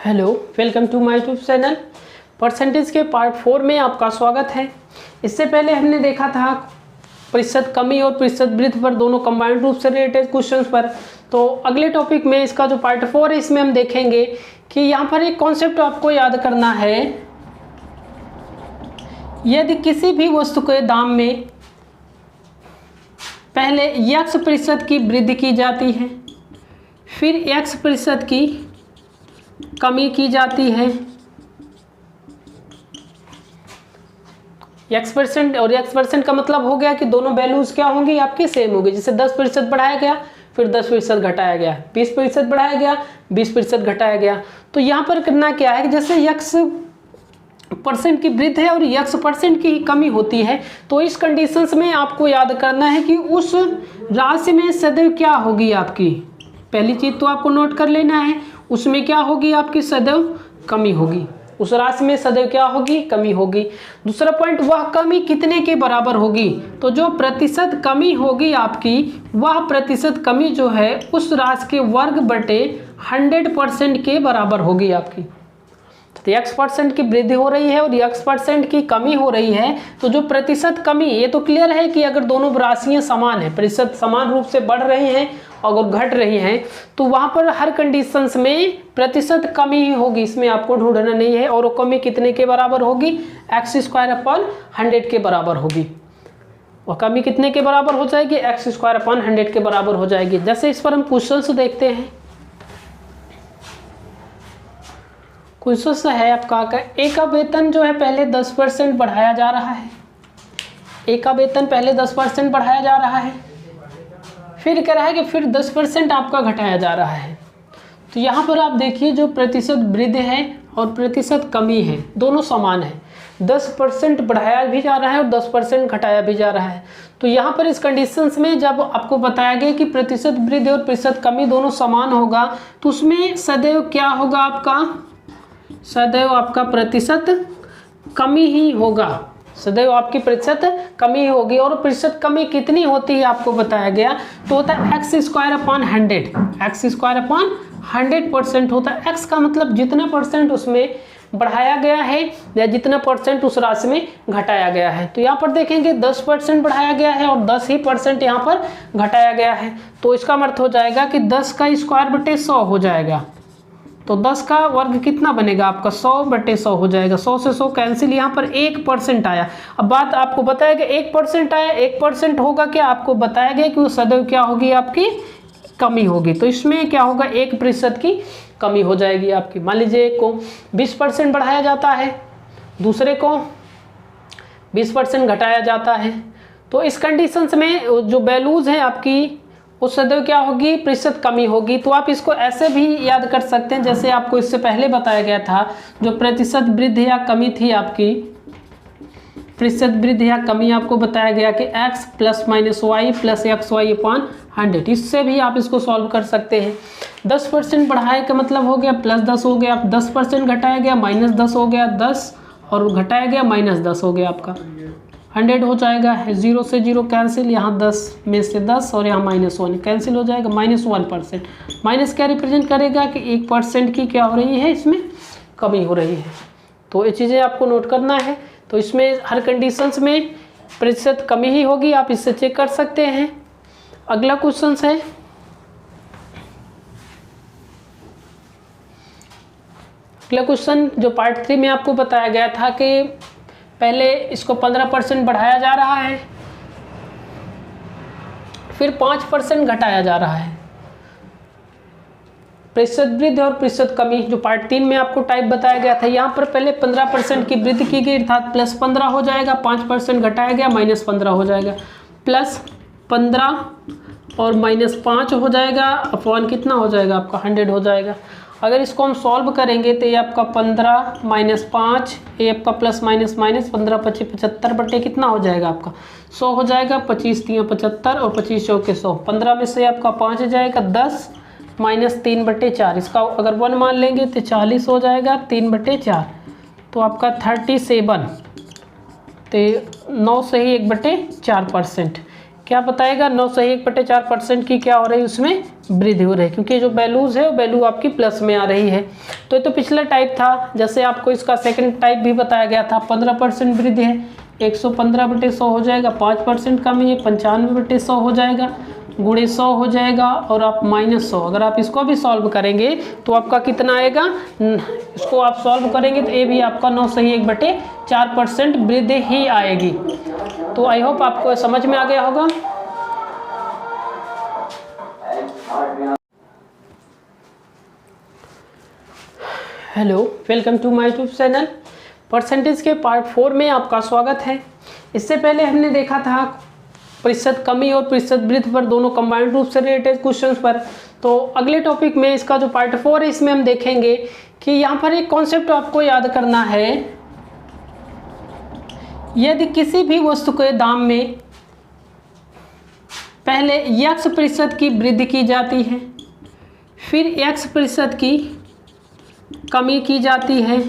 Hello, welcome to my YouTube channel. Percentage के part 4 में आपका स्वागत है। इससे पहले हमने देखा था प्रतिशत कमी और प्रतिशत वृद्धि पर दोनों कंबाइंड रूप से रिलेटेड क्वेश्चंस पर। तो अगले टॉपिक में इसका जो पार्ट 4 है इसमें हम देखेंगे कि यहाँ पर एक कॉन्सेप्ट आपको याद करना है। यदि किसी भी वस्तु के दाम में पहले x% की वृद्धि की जाती है, फिर x% की कमी की जाती है, x% और x% का मतलब हो गया कि दोनों वैल्यूज क्या होंगी, आपकी सेम होगी। जैसे 10% बढ़ाया गया फिर 10% घटाया गया, 20% बढ़ाया गया 20% घटाया गया। तो यहाँ पर करना क्या है कि जैसे x% की वृद्धि है और x% की कमी होती है, तो इस कंडीशंस में आपको याद करना है कि उस राशि में सदैव क्या होगी आपकी। पहली चीज तो आपको नोट कर लेना है, उसमें क्या होगी आपकी, सदैव कमी होगी। उस राशि में सदैव क्या होगी, कमी होगी। दूसरा पॉइंट, वह कमी कितने के बराबर होगी। तो जो प्रतिशत कमी होगी आपकी, वह प्रतिशत कमी जो है उस राशि के वर्ग बटे 100% के बराबर होगी आपकी। तो x% की वृद्धि हो रही है और x% की कमी हो रही है, तो जो प्रतिशत कमी, ये तो क्लियर है कि अगर दोनों राशियां समान है, प्रतिशत समान रूप से बढ़ रही हैं और घट रही हैं, तो वहां पर हर कंडीशंस में प्रतिशत कमी ही होगी, इसमें आपको ढूंढना नहीं है। और वो कमी कितने के बराबर होगी, x²/100 के बराबर होगी। वह कमी कितने के बराबर हो जाएगी, x²/100 के बराबर हो जाएगी। जैसे इस पर हम क्वेश्चन देखते हैं। क्वेश्चन है आपका ए का वेतन जो है पहले 10% बढ़ाया जा रहा है। ए का वेतन पहले 10% बढ़ाया जा रहा है, फिर कह रहा है कि फिर 10% आपका घटाया जा रहा है। तो यहाँ पर आप देखिए, जो प्रतिशत वृद्धि है और प्रतिशत कमी है दोनों समान है। 10% बढ़ाया भी जा रहा है और 10% घटाया भी जा रहा है। तो यहाँ पर इस कंडीशंस में जब आपको बताया गया कि प्रतिशत वृद्धि और प्रतिशत कमी दोनों समान होगा, तो उसमें सदैव क्या होगा आपका, सदैव आपका प्रतिशत कमी ही होगा, सदैव आपकी प्रतिशत कमी होगी। और प्रतिशत कमी कितनी होती है आपको बताया गया, तो होता है x²/100, x²/100% होता है। x का मतलब जितना परसेंट उसमें बढ़ाया गया है या जितना परसेंट उस राशि में घटाया गया है। तो यहाँ पर देखेंगे 10% बढ़ाया गया है और 10% यहाँ पर घटाया गया है। तो इसका अर्थ हो जाएगा कि 10 का स्क्वायर बटे 100 हो जाएगा। तो 10 का वर्ग कितना बनेगा आपका, 100/100 हो जाएगा। 100 से 100 कैंसिल, यहाँ पर 1% आया। अब बात आपको बताया गया 1% आया, 1% होगा क्या, आपको बताया गया कि वो सदैव क्या होगी, आपकी कमी होगी। तो इसमें क्या होगा, 1% की कमी हो जाएगी आपकी। मान लीजिए एक को 20% बढ़ाया जाता है, दूसरे को 20% घटाया जाता है। तो इस कंडीशंस में जो वैल्यूज हैं आपकी, उस सदैव क्या होगी, प्रतिशत कमी होगी। तो आप इसको ऐसे भी याद कर सकते हैं, जैसे आपको इससे पहले बताया गया था, जो प्रतिशत वृद्धि या कमी थी आपकी, प्रतिशत वृद्धि या कमी आपको बताया गया कि x ± y + xy/100। इससे भी आप इसको सॉल्व कर सकते हैं। 10% बढ़ाए का मतलब हो गया +10 हो गया, 10% घटाया गया -10 हो गया, 10 और घटाया गया -10 हो गया, आपका 100 हो जाएगा। 0 से 0 कैंसिल, यहाँ 10 में से 10 और यहाँ -1 कैंसिल हो जाएगा, -1%। माइनस क्या रिप्रेजेंट करेगा कि 1% की क्या हो रही है, इसमें कमी हो रही है। तो ये चीज़ें आपको नोट करना है। तो इसमें हर कंडीशंस में प्रतिशत कमी ही होगी, आप इससे चेक कर सकते हैं। अगला क्वेश्चन है, अगला क्वेश्चन जो पार्ट 3 में आपको बताया गया था कि पहले इसको 15% बढ़ाया जा रहा है, फिर 5% घटाया जा रहा है। प्रतिशत वृद्धि और प्रतिशत कमी, जो पार्ट 3 में आपको टाइप बताया गया था, यहाँ पर पहले 15% की वृद्धि की गई, अर्थात +15 हो जाएगा, 5% घटाया गया -15 हो जाएगा, +15 और -5 हो जाएगा, अपॉन कितना हो जाएगा आपका 100 हो जाएगा। अगर इसको हम सॉल्व करेंगे तो ये आपका 15 - 5, ये आपका प्लस माइनस 15 × 25 75 बटे कितना हो जाएगा आपका 100 हो जाएगा। 25 × 3 = 75 और 25 × 4 = 100। 15 में से आपका 5 जाएगा, 10 - 3/4। इसका अगर 1 मान लेंगे तो 40 हो जाएगा, 3/4 तो आपका 37। तो 9 से ही 1/4%। क्या बताएगा 9 सही 1/4% की क्या हो रही है, उसमें वृद्धि हो रही है, क्योंकि जो वैल्यूज है वो वैल्यू आपकी प्लस में आ रही है। तो ये तो पिछला टाइप था। जैसे आपको इसका सेकंड टाइप भी बताया गया था, 15% वृद्धि है, 115/100 हो जाएगा, 5% कमी है, 95/100 हो जाएगा, गुणे 100 हो जाएगा, और आप -100। अगर आप इसको भी सॉल्व करेंगे तो आपका कितना आएगा, इसको आप सॉल्व करेंगे तो ये भी आपका 9 सही 1/4% वृद्धि ही आएगी। तो आई होप आपको समझ में आ गया होगा। Hello, welcome to my YouTube channel. Percentage के पार्ट 4 में आपका स्वागत है। इससे पहले हमने देखा था प्रतिशत कमी और प्रतिशत वृद्धि पर, दोनों कंबाइंड रूप से रिलेटेड क्वेश्चंस पर। तो अगले टॉपिक में इसका जो पार्ट 4 है, इसमें हम देखेंगे कि यहाँ पर एक कॉन्सेप्ट आपको याद करना है। यदि किसी भी वस्तु के दाम में पहले x% की वृद्धि की जाती है, फिर x% की कमी की जाती है,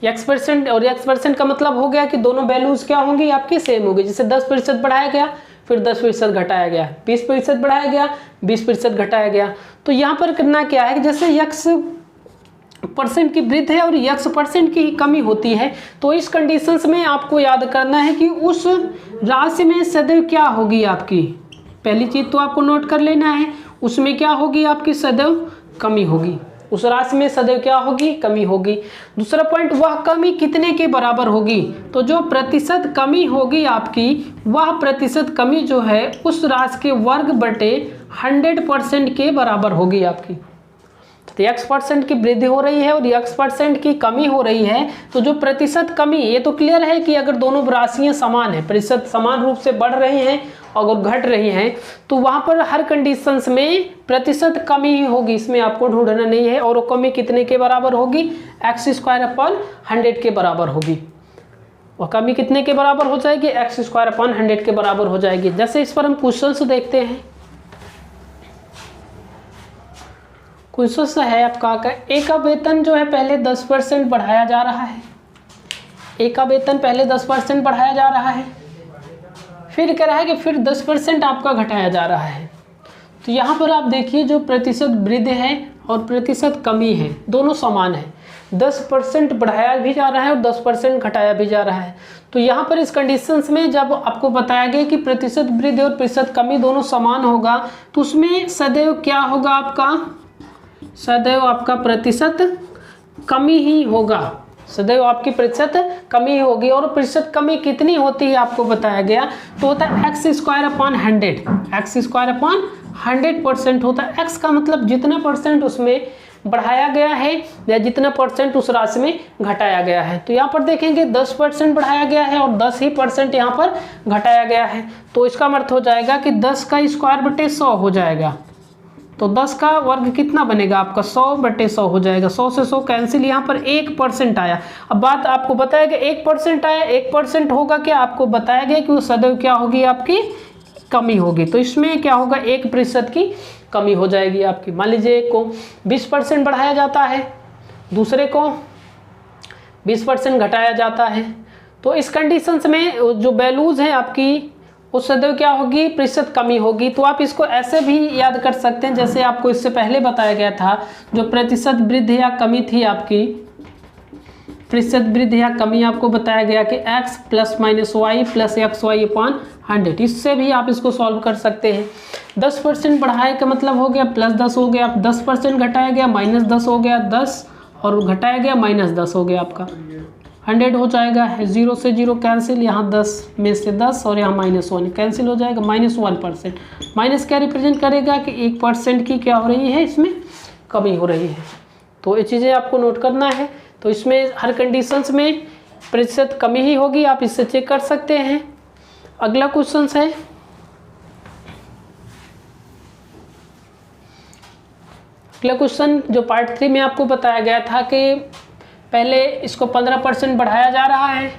x% और x% का मतलब हो गया कि दोनों वैल्यूज क्या होंगी, आपकी सेम होगी। जैसे 10% बढ़ाया गया, फिर 10% घटाया गया, 20% बढ़ाया गया, 20% घटाया गया। तो यहाँ पर करना क्या है कि जैसे x% की वृद्धि है और x% की कमी होती है, तो इस कंडीशंस में आपको याद करना है कि उस राशि में सदैव क्या होगी आपकी। पहली चीज तो आपको नोट कर लेना है, उसमें क्या होगी आपकी, सदैव कमी होगी। उस राशि में सदैव क्या होगी, कमी होगी। दूसरा पॉइंट, वह कमी कितने के बराबर होगी। तो जो प्रतिशत कमी होगी आपकी, वह प्रतिशत कमी जो है उस राशि के वर्ग बटे 100% के बराबर होगी आपकी। तो x% की वृद्धि हो रही है और x% की कमी हो रही है, तो जो प्रतिशत कमी, ये तो क्लियर है कि अगर दोनों राशियां समान है, प्रतिशत समान रूप से बढ़ रही हैं और घट रही हैं, तो वहां पर हर कंडीशंस में प्रतिशत कमी ही होगी, इसमें आपको ढूंढना नहीं है। और वो कमी कितने के बराबर होगी, x²/100 के बराबर होगी। वह कमी कितने के बराबर हो जाएगी, x²/100 के बराबर हो जाएगी। जैसे इस पर हम क्वेश्चन देखते हैं। क्वेश्चन है आपका, ए का वेतन जो है पहले 10% बढ़ाया जा रहा है। ए का वेतन पहले 10% बढ़ाया जा रहा है, फिर कह रहा है कि फिर 10% आपका घटाया जा रहा है। तो यहाँ पर आप देखिए, जो प्रतिशत वृद्धि है और प्रतिशत कमी है, दोनों समान है। 10% बढ़ाया भी जा रहा है और 10% घटाया भी जा रहा है। तो यहाँ पर इस कंडीशंस में जब आपको बताया गया कि प्रतिशत वृद्धि और प्रतिशत कमी दोनों समान होगा, तो उसमें सदैव क्या होगा आपका, सदैव आपका प्रतिशत कमी ही होगा, सदैव आपकी प्रतिशत कमी होगी। और प्रतिशत कमी कितनी होती है आपको बताया गया, तो होता है x²/100, x²/100% होता है। x का मतलब जितना परसेंट उसमें बढ़ाया गया है या जितना परसेंट उस राशि में घटाया गया है। तो यहाँ पर देखेंगे 10% बढ़ाया गया है और 10 ही % यहाँ पर घटाया गया है। तो इसका अर्थ हो जाएगा कि 10 का स्क्वायर बटे 100 हो जाएगा। तो 10 का वर्ग कितना बनेगा आपका, 100/100 हो जाएगा। 100 से 100 कैंसिल, यहाँ पर 1% आया। अब बात आपको बताया कि 1% आया, 1% होगा क्या, आपको बताया गया कि वो सदैव क्या होगी, आपकी कमी होगी। तो इसमें क्या होगा, 1% की कमी हो जाएगी आपकी। मान लीजिए एक को 20% बढ़ाया जाता है, दूसरे को 20% घटाया जाता है। तो इस कंडीशंस में जो वैल्यूज हैं आपकी, उस सदैव क्या होगी, प्रतिशत कमी होगी। तो आप इसको ऐसे भी याद कर सकते हैं, जैसे आपको इससे पहले बताया गया था, जो प्रतिशत वृद्धि या कमी थी आपकी, प्रतिशत वृद्धि या कमी आपको बताया गया कि x + -y + xy/100। इससे भी आप इसको सॉल्व कर सकते हैं। 10% बढ़ाए का मतलब हो गया +10 हो गया, 10% घटाया गया -10 हो गया, 10 और घटाया गया -10 हो गया, आपका 100 हो जाएगा। 0 से 0 कैंसिल, यहाँ 10 में से 10 और यहाँ -1 कैंसिल हो जाएगा, -1%। माइनस क्या रिप्रेजेंट करेगा कि 1% की क्या हो रही है, इसमें कमी हो रही है। तो ये चीज़ें आपको नोट करना है। तो इसमें हर कंडीशंस में प्रतिशत कमी ही होगी, आप इससे चेक कर सकते हैं। अगला क्वेश्चन है, अगला क्वेश्चन जो पार्ट 3 में आपको बताया गया था कि पहले इसको 15% बढ़ाया जा रहा है,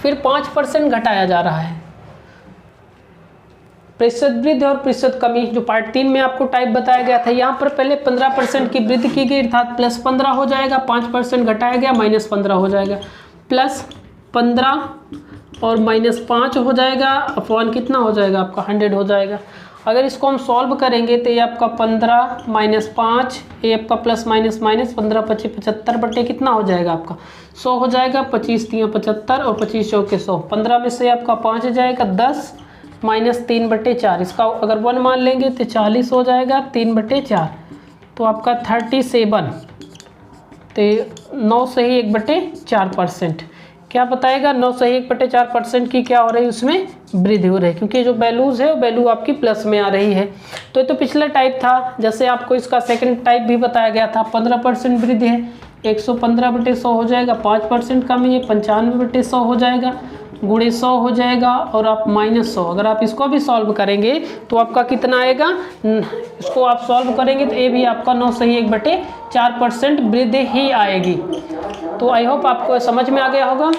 फिर 5% घटाया जा रहा है। प्रतिशत वृद्धि और प्रतिशत कमी, जो पार्ट 3 में आपको टाइप बताया गया था, यहाँ पर पहले 15% की वृद्धि की गई, अर्थात +15 हो जाएगा, 5% घटाया गया, -15 हो जाएगा। प्लस 15 और -5 हो जाएगा, अपॉन कितना हो जाएगा आपका 100 हो जाएगा। अगर इसको हम सॉल्व करेंगे तो ये आपका 15 - 5, ये आपका प्लस माइनस 15 × 25 75 बटे कितना हो जाएगा आपका 100 हो जाएगा। 25 × 3 = 75 और 25 × 4 = 100। 15 में से आपका 5 जाएगा 10 -3 बटे 4, इसका अगर 1 मान लेंगे तो 40 हो जाएगा 3 बटे 4, तो आपका 37, तो 9 से ही 1/4%। क्या बताएगा 9 से 1/4% की क्या हो रही है, उसमें वृद्धि हो रही है, क्योंकि जो वैल्यूज़ है वो वैल्यू आपकी प्लस में आ रही है। तो ये तो पिछला टाइप था। जैसे आपको इसका सेकंड टाइप भी बताया गया था, 15% वृद्धि है, 115/100 हो जाएगा। 5% कम है, 95/100 हो जाएगा, गुणे 100 हो जाएगा, और आप -100। अगर आप इसको भी सॉल्व करेंगे तो आपका कितना आएगा, इसको आप सॉल्व करेंगे तो ये भी आपका 9 से ही 1/4% वृद्धि ही आएगी। तो आई होप आपको समझ में आ गया होगा।